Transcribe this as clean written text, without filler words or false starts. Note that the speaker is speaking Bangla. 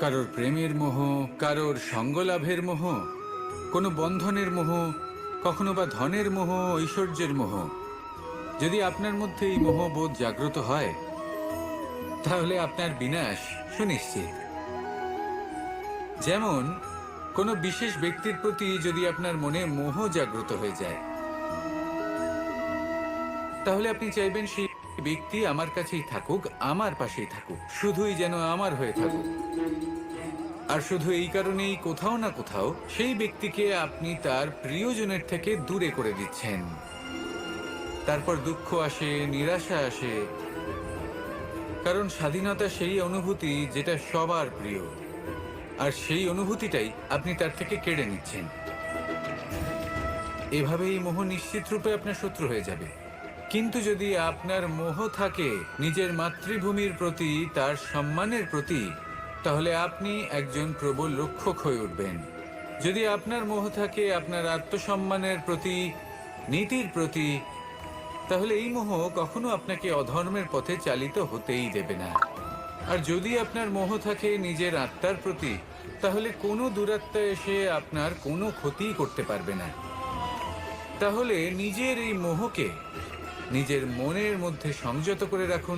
কারোর প্রেমের মোহ, কারোর সঙ্গলাভের মোহ, কোনো বন্ধনের মোহ, কখনো বা ধনের মোহ, ঐশ্বর্যের মোহ। যদি আপনার মধ্যে এই মোহবোধ জাগ্রত হয়, তাহলে আপনার বিনাশ সুনিশ্চিত। যেমন কোনো বিশেষ ব্যক্তির প্রতি যদি আপনার মনে মোহ জাগ্রত হয়ে যায়, তাহলে আপনি চাইবেন সেই ব্যক্তি আমার কাছেই থাকুক, আমার পাশেই থাকুক, শুধুই যেন আমার হয়ে থাকুক। আর শুধু এই কারণেই কোথাও না কোথাও সেই ব্যক্তিকে আপনি তার প্রিয়জনের থেকে দূরে করে দিচ্ছেন। তারপর দুঃখ আসে, নিরাশা আসে, কারণ স্বাধীনতা সেই অনুভূতি যেটা সবার প্রিয়, আর সেই অনুভূতিটাই আপনি তার থেকে কেড়ে নিচ্ছেন। এভাবে এই মোহ নিশ্চিত রূপে আপনার শত্রু হয়ে যাবে। কিন্তু যদি আপনার মোহ থাকে নিজের মাতৃভূমির প্রতি, তার সম্মানের প্রতি, তাহলে আপনি একজন প্রবল রক্ষক হয়ে উঠবেন। যদি আপনার মোহ থাকে আপনার আত্মসম্মানের প্রতি, নীতির প্রতি, তাহলে এই মোহ কখনো আপনাকে অধর্মের পথে চালিত হতেই দেবে না। আর যদি আপনার মোহ থাকে নিজের আত্মার প্রতি, তাহলে কোনো দুরাত্মা এসে আপনার কোনো ক্ষতি করতে পারবে না। তাহলে নিজের এই মোহকে নিজের মনের মধ্যে সংযত করে রাখুন।